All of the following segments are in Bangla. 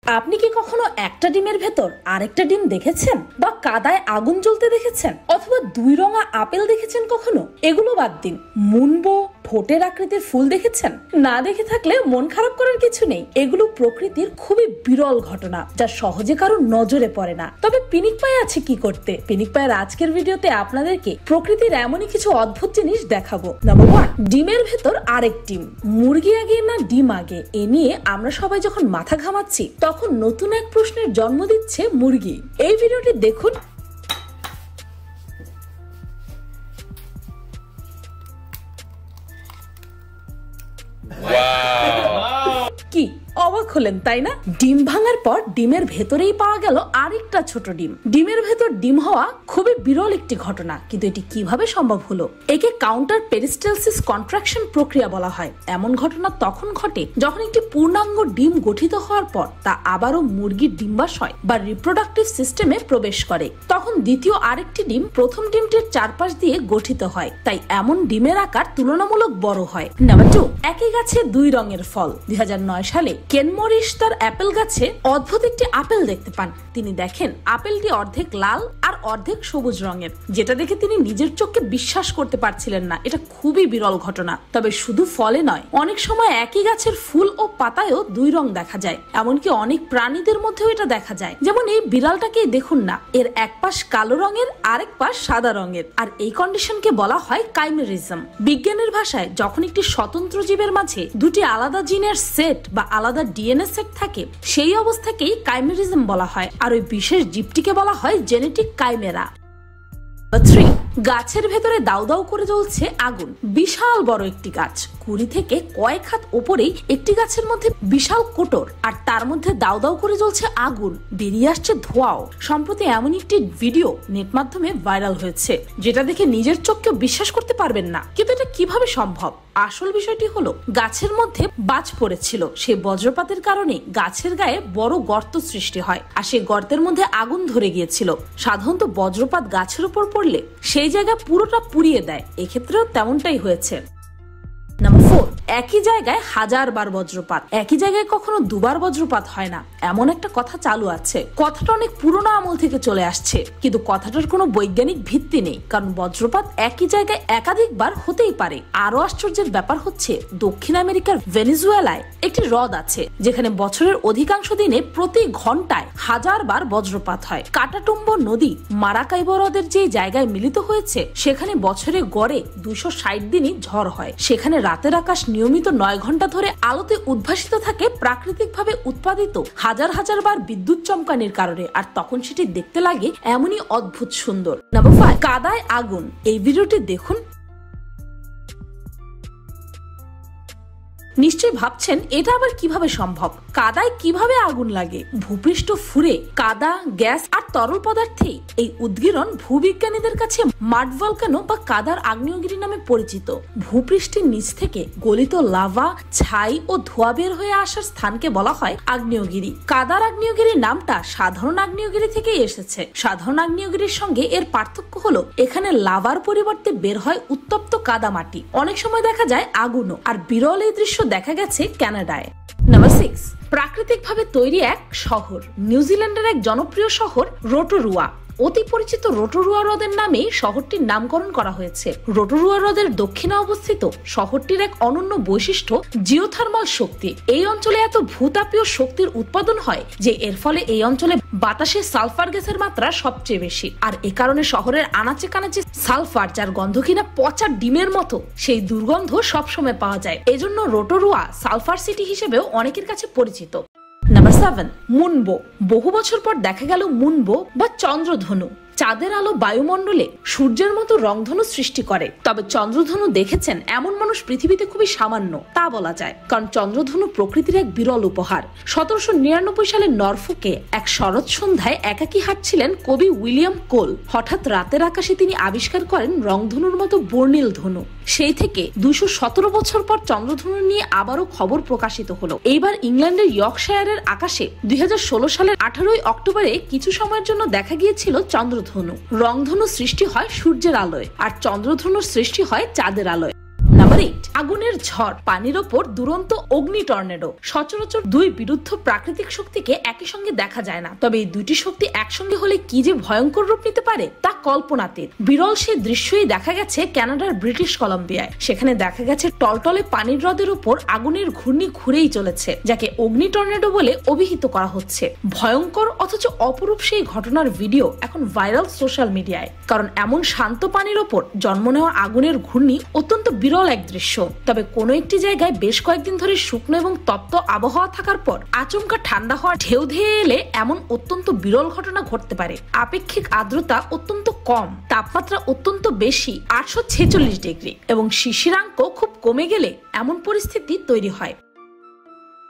আপনি কি কখনো একটা ডিমের ভেতর আরেকটা ডিম দেখেছেন, বা কাদায় আগুন জ্বলতে দেখেছেন, অথবা দুই রঙা আপেল দেখেছেন কখনো? এগুলো বাদ দিন, মুনবো ঠোঁটের আকৃতির ফুল দেখেছেন? না দেখে থাকলে মন খারাপ করার কিছু নেই। এগুলো প্রকৃতির খুবই বিরল ঘটনা, যা সহজে কারো নজরে পড়ে না। তবে পিনিক পায়ে আছে কি করতে? পিনিক পায়ের আজকের ভিডিওতে আপনাদেরকে প্রকৃতির এমনই কিছু অদ্ভুত জিনিস দেখাবো। নাম্বার 1, ডিমের ভেতর আরেক ডিম। মুরগি আগে না ডিম আগে, এ নিয়ে আমরা সবাই যখন মাথা ঘামাচ্ছি তখন নতুন এক প্রশ্নের জন্ম দিচ্ছে মুরগি। এই ভিডিওটি দেখুন। কি অবাক হলেন তাই না? ডিম ভাঙার পর ডিমের ভেতরেই পাওয়া গেল আরেকটা ছোট ডিম। ডিমের ভেতর ডিম হওয়া খুবই বিরল একটি ঘটনা, কিন্তু এটি কিভাবে সম্ভব হলো? একে কাউন্টার পেরিস্টালসিস কন্ট্রাকশন প্রক্রিয়া বলা হয়। এমন ঘটনা তখন ঘটে যখন একটি পূর্ণাঙ্গ ডিম গঠিত হওয়ার পর তা আবারও মুরগির ডিম্বাশয় বা রিপ্রোডাক্টিভ সিস্টেমে প্রবেশ করে। তখন দ্বিতীয় আরেকটি ডিম প্রথম ডিমটির চারপাশ দিয়ে গঠিত হয়, তাই এমন ডিমের আকার তুলনামূলক বড় হয়। নাম্বার 2, একই গাছে দুই রঙের ফল। 2009 সালে কেন মরিস তার অ্যাপেল গাছে অদ্ভুত একটি আপেল দেখতে পান। তিনি দেখেন আপেলটি অর্ধেক লাল আর অর্ধেক সবুজ রঙের, যেটা দেখে তিনি নিজের চোখকে বিশ্বাস করতে পারছিলেন না। এটা খুবই বিরল ঘটনা। তবে শুধু ফলে নয়, অনেক সময় একই গাছের ফুল ও পাতায়ও দুই রং দেখা যায়। এমনকি অনেক প্রাণীদের মধ্যেও এটা দেখা যায়। যেমন এই বিড়ালটাকেই দেখুন না, এর এক পাশ কালো রঙের, আরেক পাশ সাদা রঙের। আর এই কন্ডিশনকে বলা হয় কাইমেরিজম। বিজ্ঞানের ভাষায় যখন একটি স্বতন্ত্র জীবের মাঝে দুটি আলাদা জিনের সেট বা আলাদা ডিএনএ সেট থাকে, সেই অবস্থাকেই কাইমেরিজম বলা হয়। আর ওই বিশেষ জীবটিকে বলা হয় জেনেটিক কাইমেরা। 3, গাছের ভেতরে দাউ দাউ করে জ্বলছে আগুন। বিশাল বড় একটি গাছ, 20 থেকে কয়েক হাত ওপরেই একটি গাছের মধ্যে বিশাল কোটর, আর তার মধ্যে দাউ দাউ করে জ্বলছে আগুন, বেরিয়ে আসছে ধোঁয়াও। সম্প্রতি এমন একটি ভিডিও নেট মাধ্যমে ভাইরাল হয়েছে, যেটা দেখে নিজের চোখকে বিশ্বাস করতে পারবেন না। কিন্তু এটা কিভাবে সম্ভব? আসল বিষয়টি হলো, গাছের মধ্যে বাজ পড়েছিল। সেই বজ্রপাতের কারণে গাছের গায়ে বড় গর্ত সৃষ্টি হয়, আর সেই গর্তের মধ্যে আগুন ধরে গিয়েছিল। সাধারণত বজ্রপাত গাছের উপর পড়লে সেই জায়গা পুরোটা পুড়িয়ে দেয়, এক্ষেত্রেও তেমনটাই হয়েছে। নাম্বার 4, একই জায়গায় হাজারবার বজ্রপাত। একই জায়গায় কখনো দুবার বজ্রপাত হয় না, এমন একটা কথা চালু আছে। কথাটা অনেক পুরোনো আমল থেকে চলে আসছে, কিন্তু কথাটার কোনো বৈজ্ঞানিক ভিত্তি নেই, কারণ বজ্রপাত একই জায়গায় একাধিকবার হতেই পারে। আরো আশ্চর্যের ব্যাপার হচ্ছে, দক্ষিণ আমেরিকার ভেনেজুয়েলায় একটি হ্রদ আছে, যেখানে বছরের অধিকাংশ দিনে প্রতি ঘন্টায় হাজারবার বজ্রপাত হয়। কাটাটুম্বো নদী মারাকাইবো হ্রদের যে জায়গায় মিলিত হয়েছে, সেখানে বছরে গড়ে 260 দিনই ঝড় হয়। সেখানে রাতের আকাশ নিয়মিত 9 ঘন্টা ধরে আলোতে উদ্ভাসিত থাকে, প্রাকৃতিকভাবে উৎপাদিত হাজার হাজার বার বিদ্যুৎ চমকানির কারণে। আর তখন সেটি দেখতে লাগে এমনই অদ্ভুত সুন্দর। নাম্বার 5, কাদায় আগুন। এই ভিডিওটি দেখুন। নিশ্চয়ই ভাবছেন এটা আবার কিভাবে সম্ভব? কাদায় কিভাবে আগুন লাগে? ভূপৃষ্ঠ ফুঁড়ে কাদা, গ্যাস আর তরল পদার্থেই এই উদগীরণ ভূবিজ্ঞানীদের কাছে মাড ভলকানো বা কাদার আগ্নেয়গিরি নামে পরিচিত। ভূপৃষ্ঠের নিচ থেকে গলিত লাভা, ছাই ও ধোঁয়া বের হয়ে আসার স্থানকে বলা হয় আগ্নেয়গিরি। কাদার আগ্নেয়গিরি নামটা সাধারণ আগ্নেয়গিরি থেকেই এসেছে। সাধারণ আগ্নেয়গিরির সঙ্গে এর পার্থক্য হলো, এখানে লাভার পরিবর্তে বের হয় উত্তপ্ত কাদা মাটি। অনেক সময় দেখা যায় আগুনও। আর বিরল এই দৃশ্য দেখা গেছে কানাডায়। নাম্বার 6, প্রাকৃতিকভাবে তৈরি এক শহর। নিউজিল্যান্ডের এক জনপ্রিয় শহর রোটোরুয়া। অতি পরিচিত রোটোরুয়া হ্রদের নামে শহরটির নামকরণ করা হয়েছে। রোটোরুয়া হ্রদের দক্ষিণে অবস্থিত শহরটির এক অনন্য বৈশিষ্ট্য জিওথার্মাল শক্তি। এই অঞ্চলে এত ভূতাপীয় শক্তির উৎপাদন হয় যে এর ফলে এই অঞ্চলে বাতাসে সালফার গ্যাসের মাত্রা সবচেয়ে বেশি। আর এ কারণে শহরের আনাচে কানাচে সালফার, যার গন্ধ কিনা পচা ডিমের মতো, সেই দুর্গন্ধ সবসময় পাওয়া যায়। এজন্য রোটোরুয়া সালফার সিটি হিসেবেও অনেকের কাছে পরিচিত। নাম্বার 7, মুনবো। বহু বছর পর দেখা গেল মুনবো বা চন্দ্রধনু। চাঁদের আলো বায়ুমণ্ডলে সূর্যের মতো রংধনু সৃষ্টি করে। তবে চন্দ্রধনু দেখেছেন এমন মানুষ পৃথিবীতে খুবই সামান্য, তা বলা যায়, কারণ চন্দ্রধনু প্রকৃতির এক বিরল উপহার। 1799 সালে নরফোকে এক শরৎ সন্ধ্যায় একাকী হাঁটছিলেন কবি উইলিয়াম কোল। হঠাৎ রাতের আকাশে তিনি আবিষ্কার করেন রংধনুর মতো বর্ণিল ধনু। সেই থেকে 217 বছর পর চন্দ্রধনু নিয়ে আবারও খবর প্রকাশিত হলো। এইবার ইংল্যান্ডের ইয়র্কশায়ারের আকাশে 2016 সালের 18 অক্টোবরে কিছু সময়ের জন্য দেখা গিয়েছিল চন্দ্রধনু। রংধনু সৃষ্টি হয় সূর্যের আলোয়, আর চন্দ্রধনুর সৃষ্টি হয় চাঁদের আলোয়। নাম্বার নাম্বার 8, আগুনের ঝড়, পানির ওপর দুরন্ত অগ্নি টর্নেডো। সচরাচর দুই বিরুদ্ধ প্রাকৃতিক শক্তিকে একই সঙ্গে দেখা যায় না, তবে এই দুইটি শক্তি একসঙ্গে হলে কি যে ভয়ঙ্কর রূপ নিতে পারে তা কল্পনাতীত। বিরল সেই দৃশ্যই দেখা গেছে কানাডার ব্রিটিশ কলম্বিয়ায়। সেখানে দেখা গেছে টলটলে পানির হ্রদের উপর আগুনের ঘূর্ণি ঘুরেই চলেছে, যাকে অগ্নি টর্নেডো বলে অভিহিত করা হচ্ছে। ভয়ঙ্কর অথচ অপরূপ সেই ঘটনার ভিডিও এখন ভাইরাল সোশ্যাল মিডিয়ায়, কারণ এমন শান্ত পানির ওপর জন্ম নেওয়া আগুনের ঘূর্ণি অত্যন্ত বিরল এক দৃশ্য। তবে কোনো একটি জায়গায় বেশ কয়েকদিন ধরে শুকনো এবং তপ্ত আবহাওয়া থাকার পর আচমকা ঠান্ডা হওয়া ঢেউ ধেয়ে এলে এমন অত্যন্ত বিরল ঘটনা ঘটতে পারে। আপেক্ষিক আর্দ্রতা অত্যন্ত কম, তাপমাত্রা অত্যন্ত বেশি 846 ডিগ্রি এবং শিশিরাঙ্ক খুব কমে গেলে এমন পরিস্থিতি তৈরি হয়।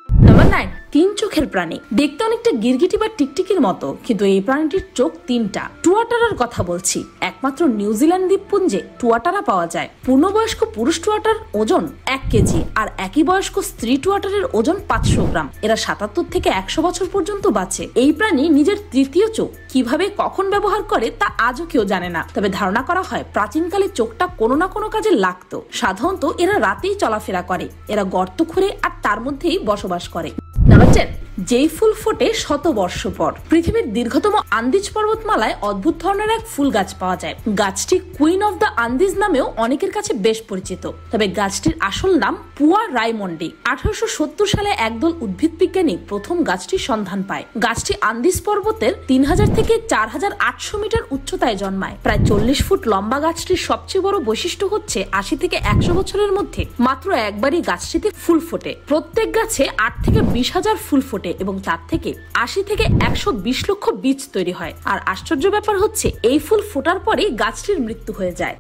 নাম্বার 9, 3 চোখের প্রাণী। দেখতে অনেকটা গিরগিটি বা টিকটিকির মতো, কিন্তু এই প্রাণীটির চোখ 3টা। টুয়াটারার কথা বলছি। একমাত্র নিউজিল্যান্ড দ্বীপপুঞ্জে টুয়াটারা পাওয়া যায়। পূর্ণবয়স্ক পুরুষ টুয়াটার ওজন 1 কেজি আর একই বয়স্ক স্ত্রী টুয়াটারের ওজন 500 গ্রাম। এরা 77 থেকে 100 বছর পর্যন্ত বাঁচে। এই প্রাণী নিজের তৃতীয় চোখ কিভাবে কখন ব্যবহার করে তা আজও কেউ জানে না, তবে ধারণা করা হয় প্রাচীনকালে চোখটা কোনো না কোনো কাজে লাগতো। সাধারণত এরা রাতেই চলাফেরা করে। এরা গর্ত খুঁড়ে আর তার মধ্যেই বসবাস করে। নাম্বার 10, যেই ফুল ফোটে শত বর্ষ পর। পৃথিবীর দীর্ঘতম আন্দিজ পর্বতমালায় অদ্ভুত ধরনের এক ফুল গাছ পাওয়া যায়। গাছটি কুইন অফ দ্য আন্দিজ নামেও অনেকের কাছে বেশ পরিচিত, তবে গাছটির আসল নাম পুয়া রাইমন্ডি। 1870 সালে একদল উদ্ভিদ বিজ্ঞানী প্রথম গাছটির সন্ধান পায়। গাছটি আন্দিজ পর্বতের 3000 থেকে 4800 মিটার উচ্চতায় জন্মায়। প্রায় 40 ফুট লম্বা গাছটির সবচেয়ে বড় বৈশিষ্ট্য হচ্ছে 80 থেকে 100 বছরের মধ্যে মাত্র একবারই গাছটিতে ফুল ফোটে। প্রত্যেক গাছে 8 থেকে 20,000 ফুল ফোটে এবং তার থেকে 80 থেকে 120 লক্ষ বীজ তৈরি হয়। আর আশ্চর্য ব্যাপার হচ্ছে এই ফুল ফোটার পরেই গাছটির মৃত্যু হয়ে যায়।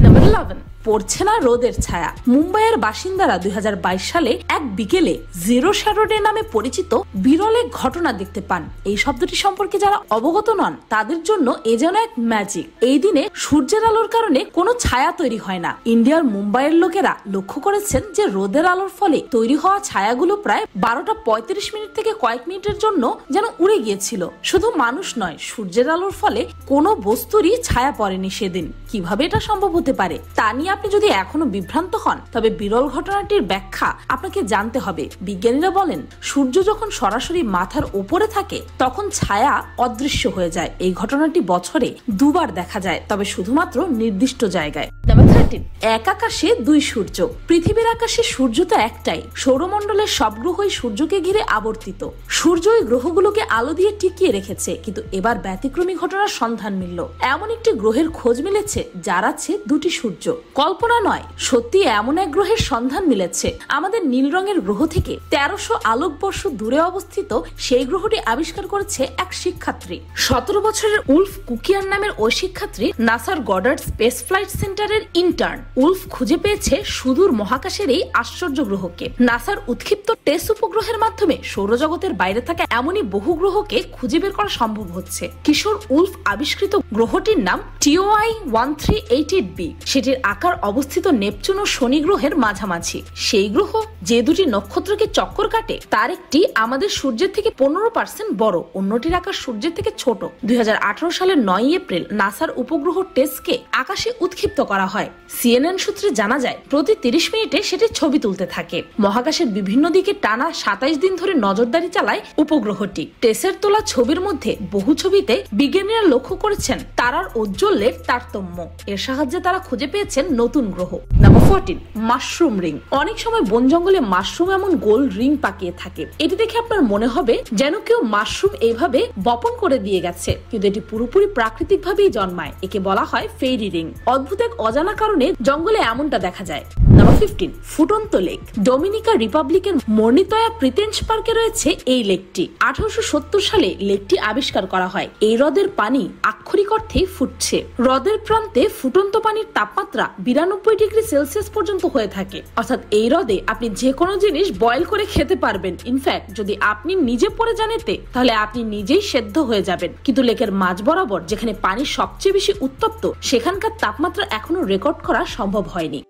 নাম্বার 11, পড়ছে না রোদের ছায়া। মুম্বাইয়ের বাসিন্দারা 2022 সালে এক বিকেলে জিরো শ্যাডো নামে পরিচিত বিরল এক ঘটনা দেখতে পান। এই শব্দটি সম্পর্কে যারা অবগত নন তাদের জন্য এ যেন এক ম্যাজিক। এই দিনে সূর্যের আলোর কারণে কোনো ছায়া তৈরি হয় না। ইন্ডিয়ার মুম্বাইয়ের লোকেরা লক্ষ্য করেছেন যে রোদের আলোর ফলে তৈরি হওয়া ছায়াগুলো প্রায় 12:35 মিনিট থেকে কয়েক মিনিটের জন্য যেন উড়ে গিয়েছিল। শুধু মানুষ নয়, সূর্যের আলোর ফলে কোনো বস্তুরই ছায়া পড়েনি সেদিন। কিভাবে এটা সম্ভব হতে পারে তা নিয়ে আপনি যদি এখনো বিভ্রান্ত হন, তবে বিরল ঘটনাটির ব্যাখ্যা আপনাকে জানতে হবে। বিজ্ঞানীরা বলেন সূর্য যখন সরাসরি মাথার উপরে থাকে তখন ছায়া অদৃশ্য হয়ে যায়। এই ঘটনাটি বছরে 2 বার দেখা যায়, তবে শুধুমাত্র নির্দিষ্ট জায়গায়। নাম্বার 13, এক আকাশে 2 সূর্য। পৃথিবীর আকাশে সূর্য তো একটাই। সৌরমণ্ডলের সব গ্রহই সূর্যকে ঘিরে আবর্তিত। সূর্য ওই গ্রহগুলোকে আলো দিয়ে টিকিয়ে রেখেছে, কিন্তু এবার ব্যতিক্রমী ঘটনার সন্ধান মিলল। এমন একটি গ্রহের খোঁজ মিলেছে যার আছে 2টি সূর্য। কল্পনা নয়, সত্যি এমন এক গ্রহের সন্ধান মিলেছে। আমাদের নীল রঙের গ্রহ থেকে 1300 আলোকবর্ষ দূরে অবস্থিত সেই গ্রহটি আবিষ্কার করেছে এক শিক্ষার্থী। 17 বছরের উলফ কুকিয়ার নামের ওই শিক্ষার্থী নাসার গডার্ড স্পেস ফ্লাইট সেন্টারের ইন্টার্ন। উলফ খুঁজে পেয়েছে সুদূর মহাকাশের এই আশ্চর্য গ্রহকে। নাসার উৎক্ষিপ্ত টেস উপগ্রহের মাধ্যমে সৌরজগতের বাইরে থাকা এমনই বহু গ্রহকে খুঁজে বের করা সম্ভব হচ্ছে। কিশোর উলফ আবিষ্কৃত গ্রহটির নাম TOI 1388b। সেটির আকার অবস্থিত নেপচুন ও শনি গ্রহের মাঝামাঝি। সেই গ্রহ যে 2টি নক্ষত্রকে চক্কর কাটে তার একটি আমাদের সূর্যের থেকে 15% বড়, অন্যটির আকার সূর্যের থেকে ছোট। 2018 সালের 9 এপ্রিল নাসার উপগ্রহ টেসকে আকাশে উৎক্ষিপ্ত করা হয়। CNN সূত্রে জানা যায় প্রতি 30 মিনিটে সেটি ছবি তুলতে থাকে। মহাকাশের বিভিন্ন দিকে টানা 27 দিন ধরে নজরদারি চালায় উপগ্রহটি। টেসের তোলা ছবির মধ্যে বহু ছবিতে বিজ্ঞানীরা লক্ষ্য করেছেন তারার ঔজ্জ্বল্যের তারতম্য। এর সাহায্যে তারা খুঁজে পেয়েছেন নতুন গ্রহ। Number 14, mushroom ring. অনেক সময় বন জঙ্গলে মাশরুম এমন গোল রিং পাকিয়ে থাকে। এটি দেখে আপনার মনে হবে যেন কেউ মাশরুম এইভাবে বপন করে দিয়ে গেছে, কিন্তু এটি পুরোপুরি প্রাকৃতিক ভাবেই জন্মায়। একে বলা হয় ফেরি রিং। অদ্ভুত এক অজানা কারণে জঙ্গলে এমনটা দেখা যায়। নাম্বার 15, ফুটন্ত লেক। ডোমিনিকা রিপাবলিকের মর্নিতয়া প্রিতেন্স পার্কে রয়েছে এই লেকটি। 1870 সালে লেকটি আবিষ্কার করা হয়। এই হ্রদের পানি আক্ষরিক অর্থেই ফুটছে। হ্রদের প্রান্তে ফুটন্ত পানির তাপমাত্রা 92 ডিগ্রি সেলসিয়াস পর্যন্ত হয়ে থাকে। অর্থাৎ এই হ্রদে আপনি যে কোনো জিনিস বয়েল করে খেতে পারবেন। ইনফ্যাক্ট যদি আপনি নিজে পড়ে যান এতে, তাহলে আপনি নিজেই সেদ্ধ হয়ে যাবেন। কিন্তু লেকের মাঝ বরাবর যেখানে পানি সবচেয়ে বেশি উত্তপ্ত, সেখানকার তাপমাত্রা এখনো রেকর্ড করা সম্ভব হয়নি।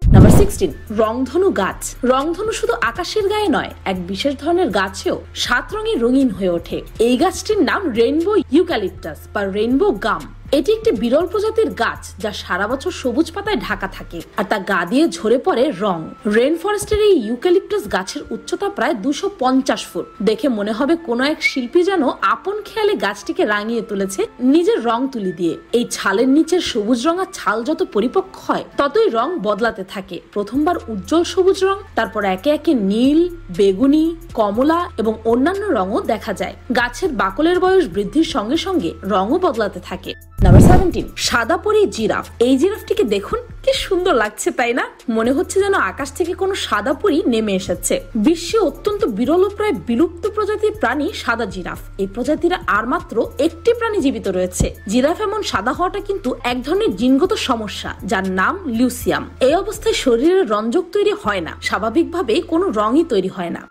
নাম্বার 16, রংধনু গাছ। রংধনু শুধু আকাশের গায়ে নয়, এক বিশেষ ধরনের গাছেও 7 রঙে রঙিন হয়ে ওঠে। এই গাছটির নাম রেইনবো ইউক্যালিপটাস বা রেইনবো গাম। এটি একটি বিরল প্রজাতির গাছ যা সারা বছর সবুজ পাতায় ঢাকা থাকে আর তা গা দিয়ে ঝরে পড়ে রং। রেন ফরেস্টের এই ইউক্যালিপটাস গাছের উচ্চতা প্রায় 250 ফুট। দেখে মনে হবে কোনো এক শিল্পী যেন আপন খেয়ালে গাছটিকে রাঙিয়ে তুলেছে নিজের রং তুলি দিয়ে। এই ছালের নিচের সবুজ রঙা ছাল যত পরিপক্ক হয় ততই রং বদলাতে থাকে। প্রথমবার উজ্জ্বল সবুজ রং, তারপর একে একে নীল, বেগুনি, কমলা এবং অন্যান্য রঙও দেখা যায়। গাছের বাকলের বয়স বৃদ্ধির সঙ্গে সঙ্গে রঙও বদলাতে থাকে। নাম্বার 17, সাদা পরি জিরাফ। এই জিরাফটিকে দেখুন, কি সুন্দর লাগছে তাই না? মনে হচ্ছে যেন আকাশ থেকে কোনো সাদা পরি নেমে এসেছে। বিশ্বে অত্যন্ত বিরল ও প্রায় বিলুপ্ত প্রজাতির প্রাণী সাদা জিরাফ। এই প্রজাতির আর মাত্র একটি প্রাণী জীবিত রয়েছে। জিরাফ এমন সাদা হওয়াটা কিন্তু এক ধরনের জিনগত সমস্যা যার নাম লিউসিয়াম। এই অবস্থায় শরীরের রঞ্জক তৈরি হয় না, স্বাভাবিকভাবে কোনো রঙই তৈরি হয় না।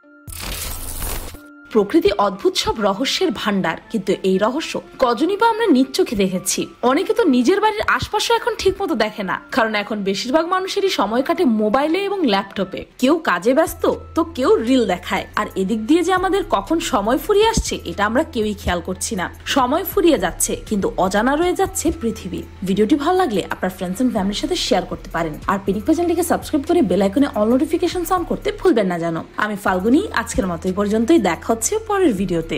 প্রকৃতি অদ্ভুত সব রহস্যের ভান্ডার, কিন্তু এই রহস্য কজনই বা আমরা নিজ চোখে দেখেছি। অনেকে তো নিজের বাড়ির আশপাশও এখন ঠিক মতো দেখে না, কারণ এখন বেশিরভাগ মানুষেরই সময় কাটে মোবাইলে এবং ল্যাপটপে। কেউ কাজে ব্যস্ত তো কেউ রিল দেখায়, আর এদিক দিয়ে যে আমাদের কখন সময় ফুরিয়ে আসছে এটা আমরা কেউই খেয়াল করছি না। সময় ফুরিয়ে যাচ্ছে কিন্তু অজানা রয়ে যাচ্ছে পৃথিবী। ভিডিওটি ভালো লাগলে আপনার ফ্রেন্ডস এন্ড ফ্যামিলির সাথে শেয়ার করতে পারেন, আর পিনিক চ্যানেলটিকে সাবস্ক্রাইব করে বেল আইকনে অল নোটিফিকেশন অন করতে ভুলবেন না যেন। আমি ফাল্গুনি, আজকের মতো এই পর্যন্তই। দেখা হচ্ছে পরের ভিডিওতে।